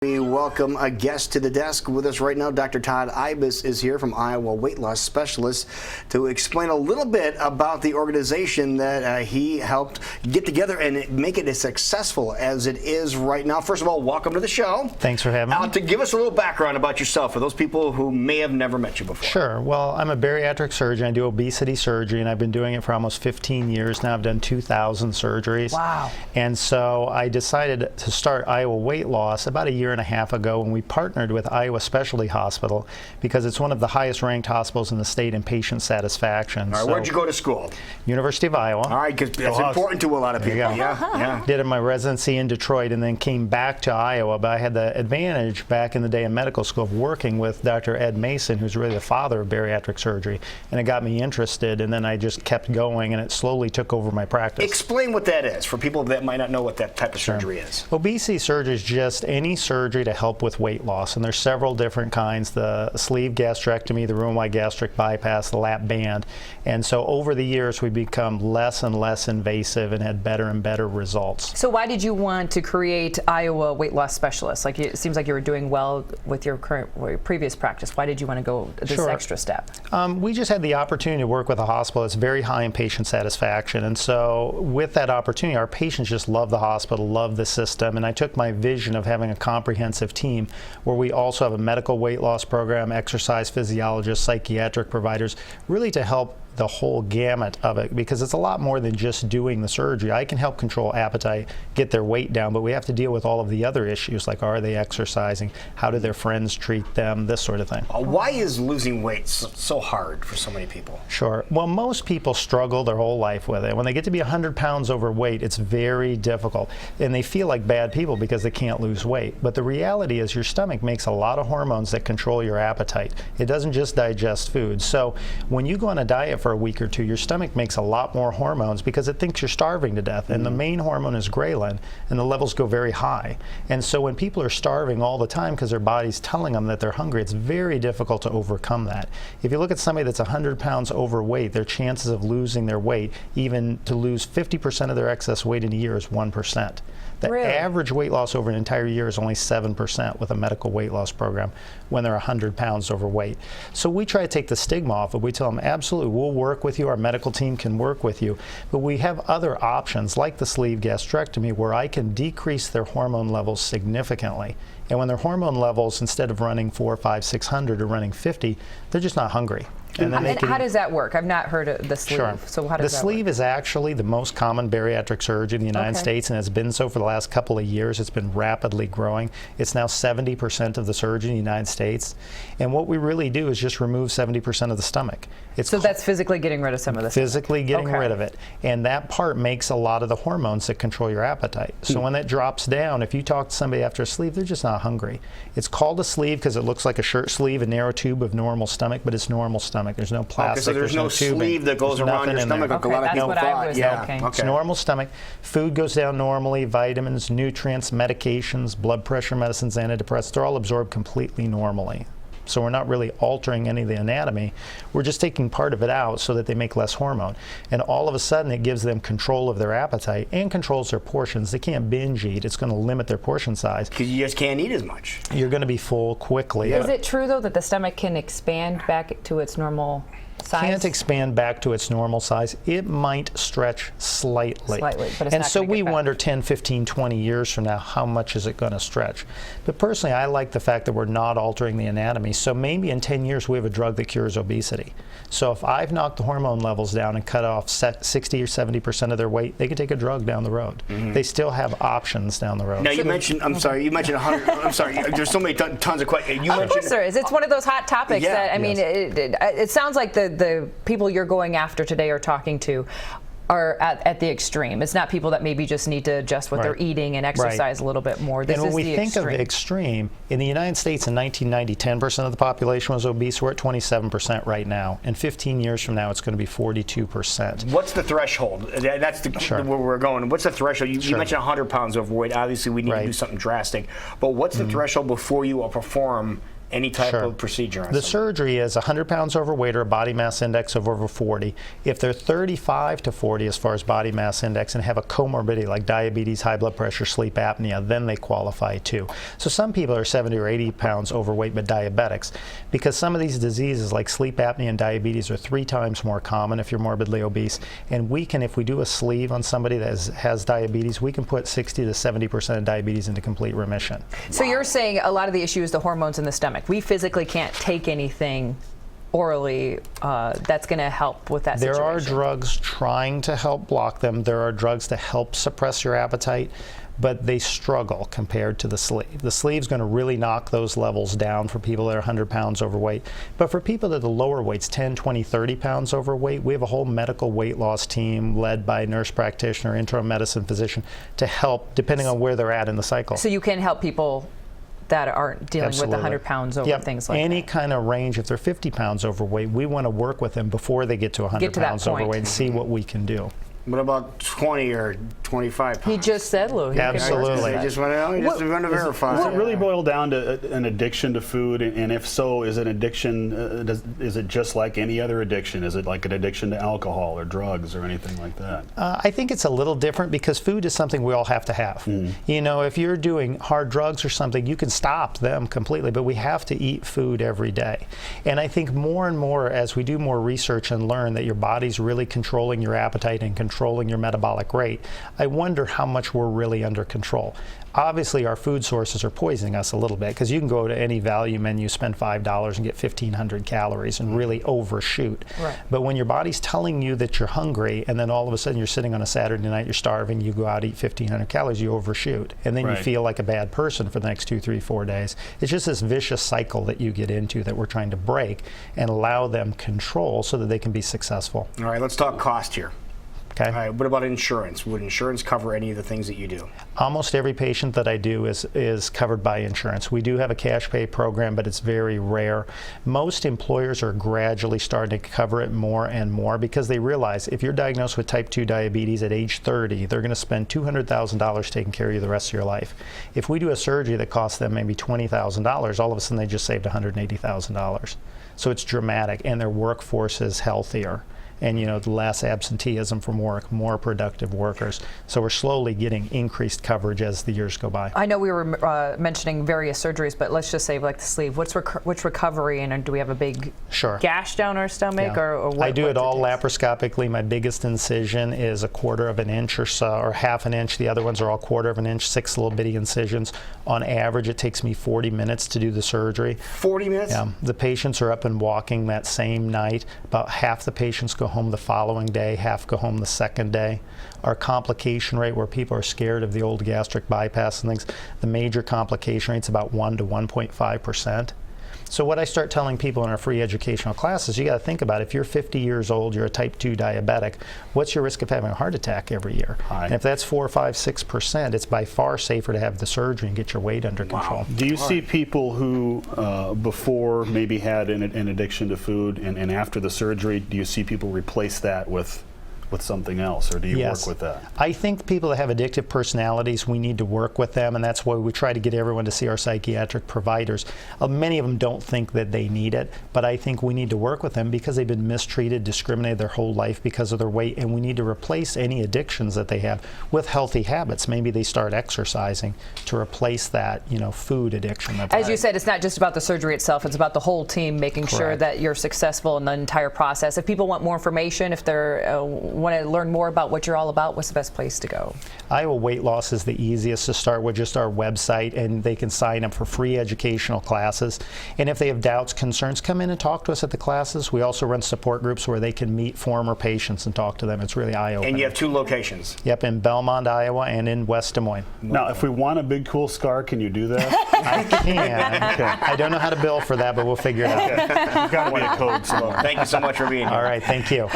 We welcome a guest to the desk with us right now. Dr. Todd Eibes is here from Iowa Weight Loss Specialists to explain a little bit about the organization that he helped get together and make it as successful as it is right now. First of all, welcome to the show. Thanks for having me. To give us a little background about yourself for those people who may have never met you before. Sure. Well, I'm a bariatric surgeon. I do obesity surgery, and I've been doing it for almost 15 years now. I've done 2,000 surgeries. Wow. And so I decided to start Iowa Weight Loss about a year and a half ago when we partnered with Iowa Specialty Hospital because it's one of the highest ranked hospitals in the state in patient satisfaction. All right, where'd you go to school? University of Iowa. All right, because that's important to a lot of people. Yeah. Did my residency in Detroit and then came back to Iowa, but I had the advantage back in the day in medical school of working with Dr. Ed Mason, who's really the father of bariatric surgery, and it got me interested, and then I just kept going, and it slowly took over my practice. Explain what that is for people that might not know what that type of surgery is. Obesity surgery is just any surgery to help with weight loss, and there's several different kinds: the sleeve gastrectomy, the room-wide gastric bypass, the lap band. And so over the years we've become less and less invasive and had better and better results. So why did you want to create Iowa Weight Loss Specialists? Like, it seems like you were doing well with your previous practice. Why did you want to go this extra step? We just had the opportunity to work with a hospital that's very high in patient satisfaction, and so with that opportunity our patients just love the hospital, love the system, and I took my vision of having a comprehensive team where we also have a medical weight loss program, exercise physiologists, psychiatric providers, really to help the whole gamut of it, because it's a lot more than just doing the surgery. I can help control appetite, get their weight down, but we have to deal with all of the other issues, like are they exercising, how do their friends treat them, this sort of thing. Why is losing weight so hard for so many people? Sure. Well, most people struggle their whole life with it. When they get to be 100 pounds overweight, it's very difficult, and they feel like bad people because they can't lose weight. But the reality is your stomach makes a lot of hormones that control your appetite. It doesn't just digest food. So when you go on a diet for a week or two, your stomach makes a lot more hormones because it thinks you're starving to death, and the main hormone is ghrelin, and the levels go very high. And so when people are starving all the time because their body's telling them that they're hungry, it's very difficult to overcome that. If you look at somebody that's 100 pounds overweight, their chances of losing their weight, even to lose 50% of their excess weight in a year, is 1%. The average weight loss over an entire year is only 7% with a medical weight loss program when they're 100 pounds overweight. So we try to take the stigma off it. We tell them, absolutely, we'll work with you, our medical team can work with you, but we have other options like the sleeve gastrectomy where I can decrease their hormone levels significantly. And when their hormone levels, instead of running 400, 500, 600 or running 50, they're just not hungry. And how does that work? I've not heard of the sleeve. Sure. So how does the sleeve is actually the most common bariatric surgery in the United States, and has been so for the last couple of years. It's been rapidly growing. It's now 70% of the surgery in the United States. And what we really do is just remove 70% of the stomach. So that's physically getting rid of some of the physically getting rid of it. And that part makes a lot of the hormones that control your appetite. So when that drops down, if you talk to somebody after a sleeve, they're just not hungry. It's called a sleeve because it looks like a shirt sleeve, a narrow tube of normal stomach, but it's normal stomach. There's no plastic. So there's no sleeve that goes around your stomach like a lot of people thought. It's normal stomach. Food goes down normally. Vitamins, nutrients, medications, blood pressure medicines, antidepressants, they're all absorbed completely normally. So we're not really altering any of the anatomy. We're just taking part of it out so that they make less hormone. And all of a sudden it gives them control of their appetite and controls their portions. They can't binge eat. It's going to limit their portion size. Because you just can't eat as much. You're going to be full quickly. Is it true, though, that the stomach can expand back to its normal size? Can't expand back to its normal size. It might stretch slightly. But it's and so we wonder 10, 15, 20 years from now, how much is it going to stretch? But personally, I like the fact that we're not altering the anatomy. So maybe in 10 years, we have a drug that cures obesity. So if I've knocked the hormone levels down and cut off 60 or 70% of their weight, they can take a drug down the road. They still have options down the road. Now you mentioned, you mentioned 100, I'm sorry, there's so many tons of questions. Of course there is. It's one of those hot topics that, I mean, it sounds like the people you're going after today or talking to are at the extreme. It's not people that maybe just need to adjust what they're eating and exercise a little bit more. And when we think of the extreme, in the United States in 1990, 10% of the population was obese. We're at 27% right now. And 15 years from now, it's going to be 42%. What's the threshold? That's where we're going. What's the threshold? You mentioned 100 pounds overweight. Obviously, we need to do something drastic. But what's the threshold before you will perform any type Sure. of procedure on The someone. surgery is 100 pounds overweight or a body mass index of over 40. If they're 35 to 40 as far as body mass index and have a comorbidity like diabetes, high blood pressure, sleep apnea, then they qualify too. So some people are 70 or 80 pounds overweight but diabetics, because some of these diseases like sleep apnea and diabetes are 3 times more common if you're morbidly obese. And we can, if we do a sleeve on somebody that has diabetes, we can put 60 to 70% of diabetes into complete remission. So you're saying a lot of the issue is the hormones in the stomach. We physically can't take anything orally that's going to help with that situation. There are drugs trying to help block them. There are drugs to help suppress your appetite, but they struggle compared to the sleeve. The sleeve's going to really knock those levels down for people that are 100 pounds overweight. But for people that are the lower weights, 10, 20, 30 pounds overweight, we have a whole medical weight loss team led by a nurse practitioner, internal medicine physician, to help depending on where they're at in the cycle. So you can help people that aren't dealing Absolutely. with 100 pounds over, Yep. things like Any that. kind of range. If they're 50 pounds overweight, we want to work with them before they get to 100 Get to that pounds point. overweight and see what we can do. What about 20 or 25 pounds? He just said, Lou. he can work with Absolutely. I that. just want to verify. Does it really boil down to an addiction to food? And if so, is an addiction, is it just like any other addiction? Is it like an addiction to alcohol or drugs or anything like that? I think it's a little different because food is something we all have to have. You know, if you're doing hard drugs or something, you can stop them completely, but we have to eat food every day. And I think more and more as we do more research and learn that your body's really controlling your appetite and controlling your metabolic rate, I wonder how much we're really under control. Obviously, our food sources are poisoning us a little bit because you can go to any value menu, spend $5 and get 1,500 calories and really overshoot. Right. But when your body's telling you that you're hungry and then all of a sudden you're sitting on a Saturday night, you're starving, you go out, eat 1,500 calories, you overshoot. And then you Right. feel like a bad person for the next 2, 3, 4 days. It's just this vicious cycle that you get into that we're trying to break and allow them control so that they can be successful. All right, let's talk cost here. Okay. All right, what about insurance? Would insurance cover any of the things that you do? Almost every patient that I do is covered by insurance. We do have a cash pay program, but it's very rare. Most employers are gradually starting to cover it more and more because they realize if you're diagnosed with type 2 diabetes at age 30, they're going to spend $200,000 taking care of you the rest of your life. If we do a surgery that costs them maybe $20,000, all of a sudden they just saved $180,000. So it's dramatic, and their workforce is healthier. And you know, less absenteeism from work, more productive workers. So we're slowly getting increased coverage as the years go by. I know we were mentioning various surgeries, but let's just say like the sleeve. Which recovery, and do we have a big Sure. gash down our stomach, Yeah. or what? I do what it all takes? laparoscopically. My biggest incision is 1/4 of an inch or so, or 1/2 an inch. The other ones are all 1/4 of an inch, 6 little bitty incisions. On average, it takes me 40 minutes to do the surgery. 40 minutes? Yeah, the patients are up and walking that same night. About half the patients go home the following day, half go home the second day. Our complication rate, where people are scared of the old gastric bypass and things, the major complication rate's about 1 to 1.5%. So what I start telling people in our free educational classes, you got to think about if you're 50 years old, you're a type 2 diabetic, what's your risk of having a heart attack every year? High. And if that's 4, 5, 6%, it's by far safer to have the surgery and get your weight under control. Do you see people who before maybe had an addiction to food and after the surgery, do you see people replace that with something else, or do you Yes. work with that? I think people that have addictive personalities, we need to work with them, and that's why we try to get everyone to see our psychiatric providers. Many of them don't think that they need it, but I think we need to work with them because they've been mistreated, discriminated their whole life because of their weight, and we need to replace any addictions that they have with healthy habits. Maybe they start exercising to replace that, you know, food addiction. As you said, it's not just about the surgery itself, it's about the whole team making sure Correct. that you're successful in the entire process. If people want more information, if they're want to learn more about what you're all about, what's the best place to go? Iowa Weight Loss is the easiest to start with, just our website, and they can sign up for free educational classes. And if they have doubts, concerns, come in and talk to us at the classes. We also run support groups where they can meet former patients and talk to them. It's really eye-opening. And you have 2 locations. Yep, in Belmont, Iowa, and in West Des Moines. Now, if we want a big cool scar, can you do that? I can. I don't know how to bill for that, but we'll figure it out. You've got to be a code. So. Thank you so much for being here. All right, thank you.